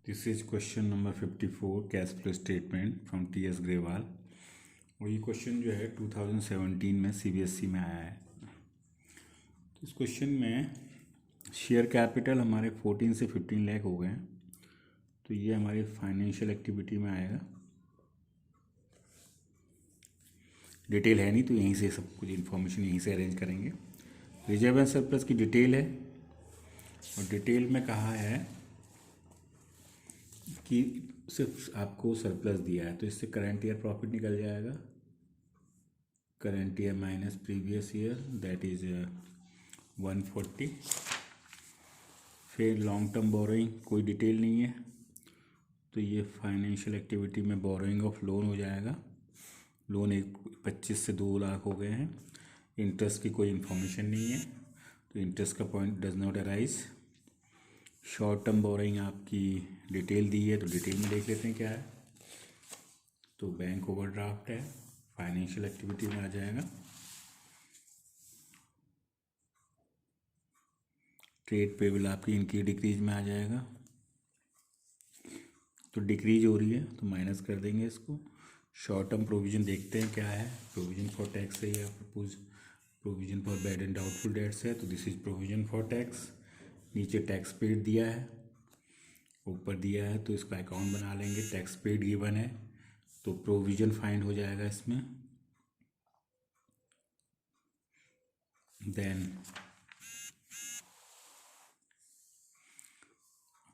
This is question number 54 cash flow statement from T.S. Grewal. और ये question जो है 2017 में CBSE में आया है। तो इस क्वेश्चन में शेयर कैपिटल हमारे 14 से 15 लाख हो गए हैं। तो ये हमारी फाइनेंशियल एक्टिविटी में आएगा। डिटेल है नहीं तो यहीं से सब कुछ इन्फॉर्मेशन यहीं से अरेंज करेंगे। रिजर्व एंड सरप्लस की डिटेल है और डिटेल में कहा है कि सिर्फ आपको सरप्लस दिया है तो इससे करंट ईयर प्रॉफिट निकल जाएगा। Current year minus previous year that is 140। फिर लॉन्ग टर्म बोरोइंग कोई डिटेल नहीं है तो ये फाइनेंशियल एक्टिविटी में बोरोइंग ऑफ लोन हो जाएगा। लोन 25 से 2 लाख हो गए हैं। इंटरेस्ट की कोई इन्फॉर्मेशन नहीं है तो इंटरेस्ट का point does not arise. Short term borrowing आपकी डिटेल दी है तो डिटेल में देख लेते हैं क्या है। तो बैंक ओवरड्राफ्ट है, फाइनेंशियल एक्टिविटी में आ जाएगा। ट्रेड पेबल आपकी इनकी डिक्रीज में आ जाएगा। तो डिक्रीज हो रही है तो माइनस कर देंगे इसको। शॉर्ट टर्म प्रोविज़न देखते हैं क्या है। प्रोविज़न फॉर टैक्स है या provision for bad and doubtful debts है तो this is provision for tax. नीचे टैक्स पेड दिया है, ऊपर दिया है तो इसका अकाउंट बना लेंगे। टैक्स पेड गिवन है तो प्रोविज़न फाइंड हो जाएगा इसमें। देन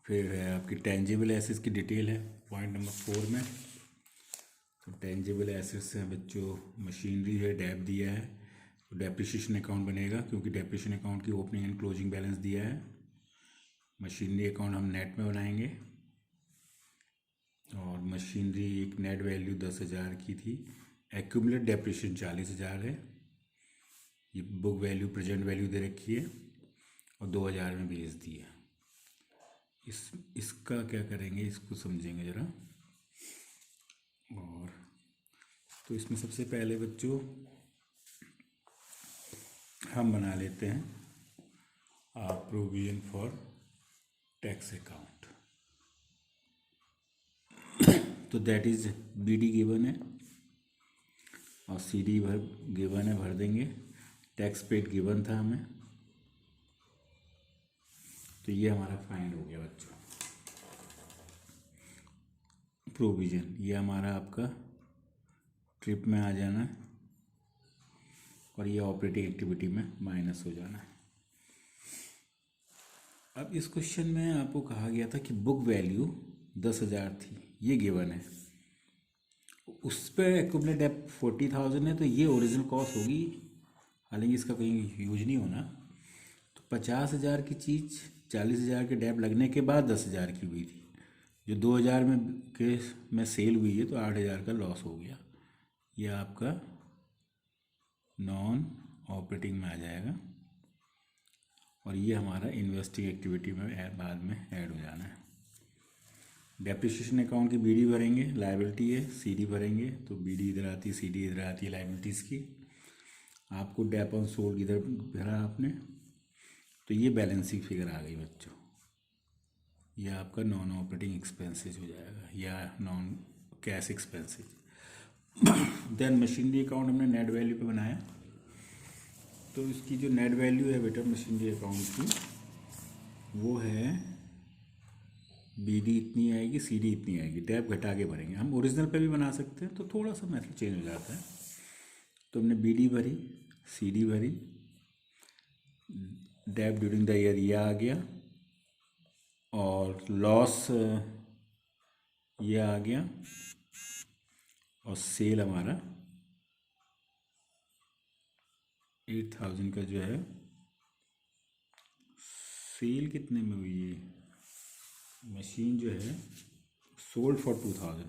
फिर है आपकी टेंजिबल एसेट्स की डिटेल है पॉइंट नंबर 4 में। तो टेंजिबल एसेट्स हैं बच्चों, मशीनरी है, डैप दिया है तो डेप्रिसिएशन अकाउंट बनेगा क्योंकि डेप्रिसिएशन अकाउंट की ओपनिंग एंड क्लोजिंग बैलेंस दिया है। मशीनरी अकाउंट हम नेट में बनाएंगे और मशीनरी एक नेट वैल्यू 10,000 की थी। एक्यूमुलेट डेप्रिसिएशन 40,000 है। ये बुक वैल्यू प्रेजेंट वैल्यू दे रखी है और 2,000 में बेच दी है। इसका क्या करेंगे इसको समझेंगे ज़रा। और तो इसमें सबसे पहले बच्चों हम बना लेते हैं प्रोविजन फॉर टैक्स अकाउंट। तो दैट इज़ BD गिवन है और CD गिवन है, भर देंगे। टैक्स पेड गिवन था हमें तो ये हमारा फाइंड हो गया बच्चों। प्रोविज़न ये हमारा आपका ट्रिप में आ जाना है और ये ऑपरेटिंग एक्टिविटी में माइनस हो जाना है। अब इस क्वेश्चन में आपको कहा गया था कि बुक वैल्यू 10,000 थी, ये गिवन है। उस पर एक्यूमुलेट डेप 40,000 है तो ये ओरिजिनल कॉस्ट होगी, हालांकि इसका कहीं यूज नहीं होना। तो 50,000 की चीज़ 40,000 के डेप लगने के बाद 10,000 की हुई थी। जो 2,000 में सेल हुई है तो 8,000 का लॉस हो गया। ये आपका नॉन ऑपरेटिंग में आ जाएगा और ये हमारा इन्वेस्टिंग एक्टिविटी में बाद में ऐड हो जाना है। डेप्रिसिएशन अकाउंट की BD भरेंगे, लायबिलिटी है। CD भरेंगे तो BD इधर आती है, CD इधर आती है लायबिलिटीज़ की। आपको डेप ऑन सोल्ड इधर भरा आपने तो ये बैलेंसिंग फिगर आ गई बच्चों। यह आपका नॉन ऑपरेटिंग एक्सपेंसेज हो जाएगा या non cash expenses. Then machinery account हमने नेट वैल्यू पे बनाया तो इसकी जो नेट वैल्यू है बेटा मशीनरी अकाउंट की वो है BD इतनी आएगी, CD इतनी आएगी। डेप घटा के भरेंगे। हम ओरिजिनल पे भी बना सकते हैं तो थोड़ा सा मेथड चेंज हो जाता है। तो हमने BD भरी, CD भरी, डेप ड्यूरिंग द ईयर ये आ गया और लॉस ये आ गया और सेल हमारा 8,000 का जो है। सेल कितने में हुई है? मशीन जो है सोल्ड फॉर 2,000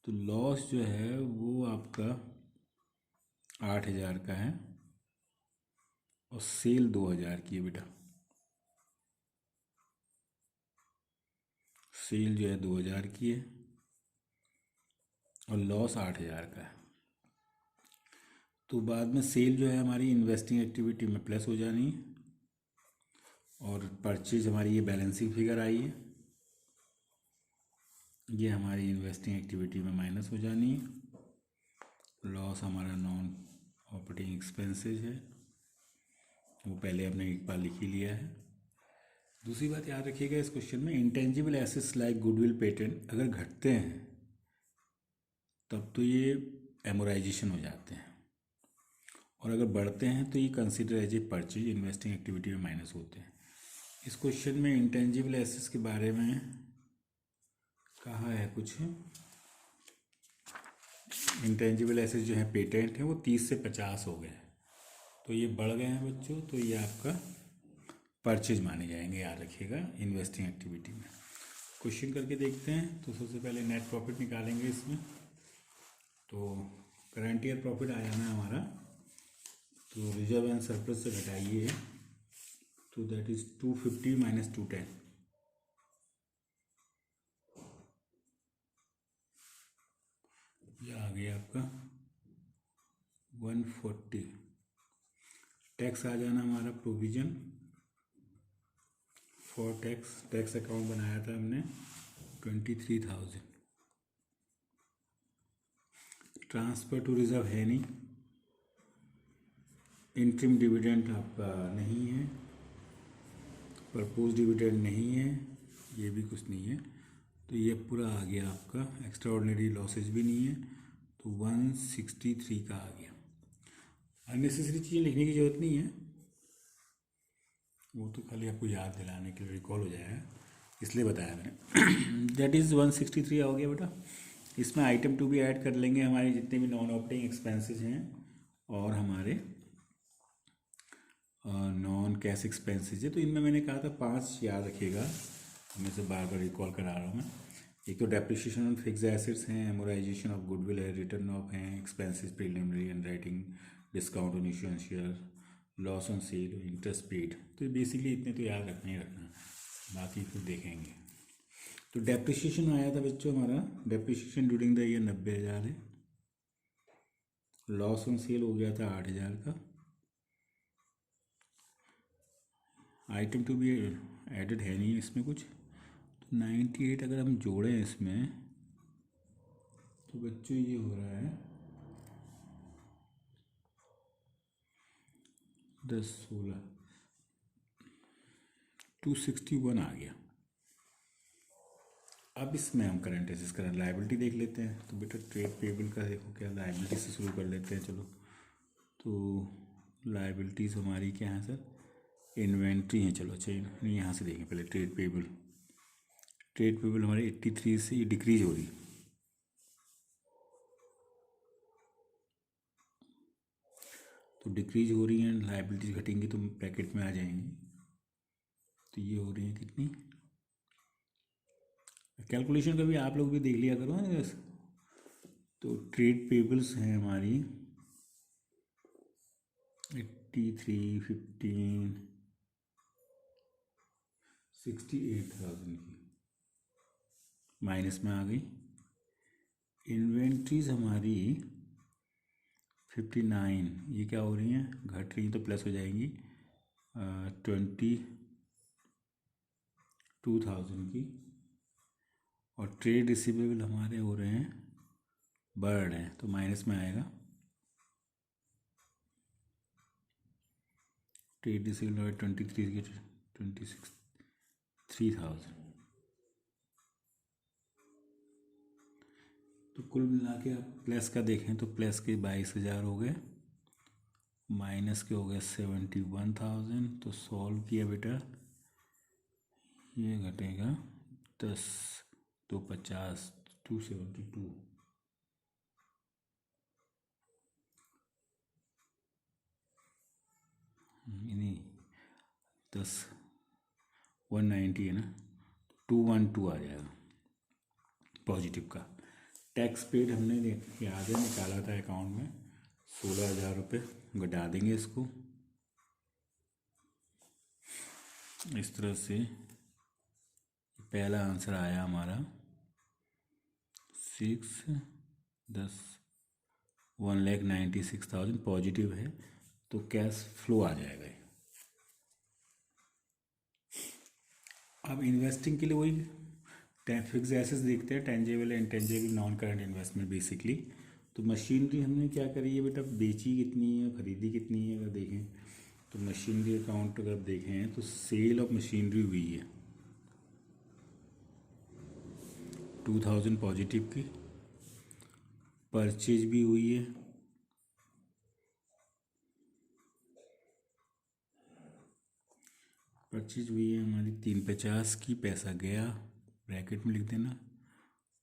तो लॉस जो है वो आपका 8,000 का है और सेल 2,000 की है बेटा। सेल जो है 2,000 की है और लॉस 8,000 का है। तो बाद में सेल जो है हमारी इन्वेस्टिंग एक्टिविटी में प्लस हो जानी है और परचेज हमारी ये बैलेंसिंग फिगर आई है। ये हमारी इन्वेस्टिंग एक्टिविटी में माइनस हो जानी है। लॉस हमारा नॉन ऑपरेटिंग एक्सपेंसेस है, वो पहले हमने एक बार लिख ही लिया है। दूसरी बात याद रखिएगा इस क्वेश्चन में, intangible assets like goodwill patent अगर घटते हैं तब तो ये एमोराइजेशन हो जाते हैं, और अगर बढ़ते हैं तो ये consider as a purchase, investing activity में माइनस होते हैं। इस क्वेश्चन में इंटेंजिबल एसेट्स के बारे में कहा है कुछ, इंटेंजिबल एसेट्स जो है पेटेंट है वो 30 से 50 हो गए हैं, तो ये बढ़ गए हैं बच्चों, तो ये आपका परचेज माने जाएंगे, याद रखिएगा इन्वेस्टिंग एक्टिविटी में। क्वेश्चन करके देखते हैं। तो सबसे पहले नेट प्रॉफिट निकालेंगे इसमें, तो करंट ईयर प्रॉफिट आ जाना है हमारा, तो रिजर्व एंड सरप्लस से घटाइए, तो दैट इज़ 250 माइनस 210, ये आ गया आपका 140। टैक्स आ जाना हमारा provision for tax, tax account बनाया था हमने 23,000। ट्रांसफ़र टू रिजर्व है नहीं, इंटरिम डिविडेंड आपका नहीं है, प्रपोज डिविडेंड नहीं है, ये भी कुछ नहीं है, तो ये पूरा आ गया आपका। एक्स्ट्रा ऑर्डिनरी लॉसेज भी नहीं है, तो 163 का आ गया। अननेसेसरी चीज़ें लिखने की ज़रूरत नहीं है, वो तो खाली आपको याद दिलाने के लिए, रिकॉल हो जाएगा, इसलिए बताया मैंने। दैट इज़ 163 हो गया बेटा। इसमें आइटम 2 भी ऐड कर लेंगे, हमारे जितने भी नॉन ऑपरेटिंग एक्सपेंसेस हैं और हमारे नॉन कैश एक्सपेंसेस है। तो इनमें मैंने कहा था 5 याद रखिएगा, मैं से बार बार रिकॉल करा रहा हूँ मैं। एक तो डेप्रिसिएशन ऑन फिक्स्ड एसेट्स हैं, एमोराइजेशन ऑफ गुडविल है, रिटर्न ऑफ हैं, expenses preliminary and writing, discount on issuance share, loss on sale, interest paid. तो बेसिकली इतने तो याद रखना ही रखना, बाकी फिर देखेंगे। तो डेप्रिसिएशन आया था बच्चों हमारा, डेप्रिसिएशन ड्यूरिंग द ईयर 90,000 है। लॉस ऑन सेल हो गया था 8,000 का। आइटम टू भी एडेड है नहीं इसमें कुछ, तो 98 अगर हम जोड़ें इसमें तो बच्चों ये हो रहा है 10 16 261 आ गया। अब इसमें हम करंट एसेट्स का लाइबिलिटी देख लेते हैं। तो बेटा ट्रेड पेबल का देखो, क्या लाइबिलिटी से शुरू कर लेते हैं, चलो। तो लाइबिलिटीज़ हमारी क्या है सर, इन्वेंट्री है, चलो अच्छा यहाँ से देखें पहले ट्रेड पेबल। ट्रेड पेबल हमारे 83 से ये डिक्रीज हो रही, तो डिक्रीज हो रही हैं, लाइबिलिटीज घटेंगी तो ब्रैकेट में आ जाएंगी। तो ये हो रही है कितनी, कैलकुलेशन कभी आप लोग भी देख लिया करो ना। तो ट्रेड पेबल्स हैं हमारी 83, 15, 68,000 की माइनस में आ गई। इन्वेंट्रीज हमारी 59, ये क्या हो रही हैं, घट रही हैं, तो प्लस हो जाएंगी 22,000 की। और ट्रेड रिसीवेबल हमारे हो रहे हैं, बढ़ रहे हैं, तो माइनस में आएगा। ट्रेड रिसीवेबल 23 की 3,000, तो कुल मिला के आप प्लस का देखें तो प्लस के 22,000 हो गए, माइनस के हो गए 71,000। तो सॉल्व किया बेटा, ये घटेगा 10 2 50, 272। नहीं 10 190 है ना, 212 आ जाएगा पॉजिटिव का। टैक्स पेड हमने याद है निकाला था अकाउंट में 16,000 रुपये, घटा देंगे इसको इस तरह से। पहला आंसर आया हमारा 1,96,000 पॉजिटिव है, तो कैश फ्लो आ जाएगा। अब इन्वेस्टिंग के लिए वही फिक्स एसेट्स देखते हैं, tangible intangible non current investment basically. तो मशीनरी हमने क्या करी है बेटा, बेची कितनी है, खरीदी कितनी है, अगर देखें तो मशीनरी अकाउंट अगर देखें तो सेल ऑफ मशीनरी हुई है 2000 पॉजिटिव की, परचेज भी हुई है, परचेज हुई है हमारी 350 की, पैसा गया, ब्रैकेट में लिख देना।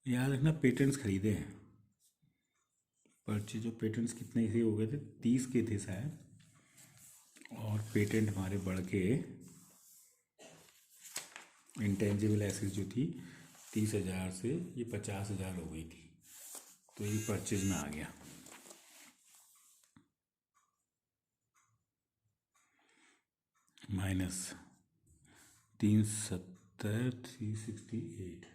याद रखना पेटेंट्स खरीदे हैं, परचेज और पेटेंट्स कितने से हो गए थे, 30 के थे शायद, और पेटेंट हमारे बढ़ के इंटेंजिबल एसेट जो थी 30,000 से ये 50,000 हो गई थी, तो ये परचेज में आ गया। माइनस 370 368,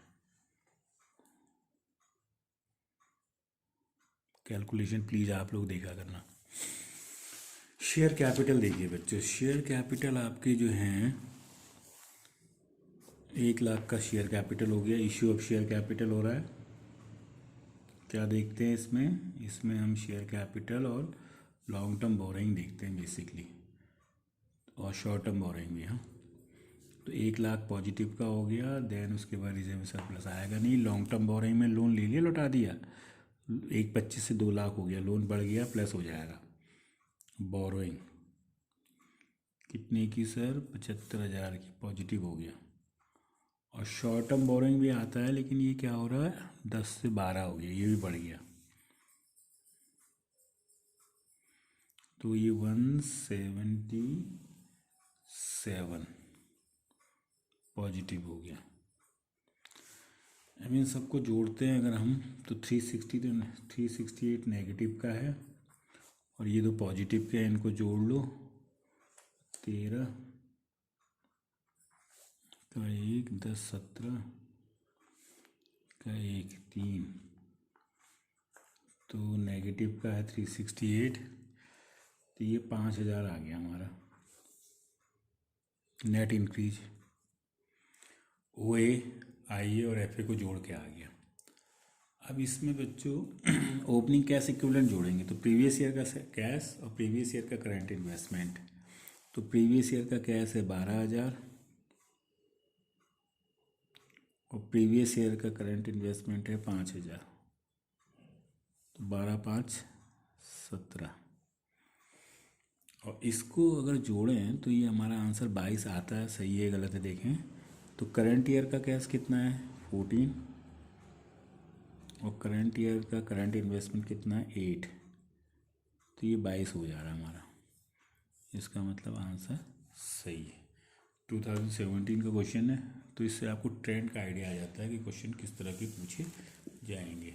कैलकुलेशन प्लीज़ आप लोग देखा करना। शेयर कैपिटल देखिए बच्चों, शेयर कैपिटल आपके जो हैं 1,00,000 का शेयर कैपिटल हो गया, इश्यू ऑफ शेयर कैपिटल हो रहा है। क्या देखते हैं इसमें, इसमें हम शेयर कैपिटल और लॉन्ग टर्म बोरिंग देखते हैं बेसिकली, और शॉर्ट टर्म बोरिंग भी। हाँ, तो 1,00,000 पॉजिटिव का हो गया, देन उसके बाद रिजर्व सरप्लस आएगा नहीं, लॉन्ग टर्म बोरिंग में लोन ले लिया लौटा दिया, 1,25 से 2,00,000 हो गया, लोन बढ़ गया प्लस हो जाएगा। बोरोइंग कितने की सर, 75,000 की, पॉजिटिव हो गया। और शॉर्ट टर्म बोरोइंग भी आता है, लेकिन ये क्या हो रहा है 10 से 12 हो गया, ये भी बढ़ गया, तो ये 177 पॉजिटिव हो गया। इन सबको जोड़ते हैं अगर हम तो 368 नेगेटिव का है, और ये दो पॉजिटिव के हैं, इनको जोड़ लो, 13 का 1 10 17 का 1 3, तो नेगेटिव का है 368, तो ये 5,000 आ गया हमारा नेट इंक्रीज। OA IA और FA को जोड़ के आ गया। अब इसमें बच्चों ओपनिंग कैश इक्विवेलेंट जोड़ेंगे, तो प्रीवियस ईयर का कैश और प्रीवियस ईयर का करंट इन्वेस्टमेंट। तो प्रीवियस ईयर का कैश है 12,000 और प्रीवियस ईयर का करंट इन्वेस्टमेंट है 5,000, तो 12 5 17, और इसको अगर जोड़ें तो ये हमारा आंसर 22 आता है। सही है गलत है देखें, तो करंट ईयर का कैश कितना है 14, और करंट ईयर का करंट इन्वेस्टमेंट कितना है 8, तो ये 22 हो जा रहा है हमारा। इसका मतलब आंसर सही है। 2017 का क्वेश्चन है, तो इससे आपको ट्रेंड का आइडिया आ जाता है कि क्वेश्चन किस तरह के पूछे जाएंगे।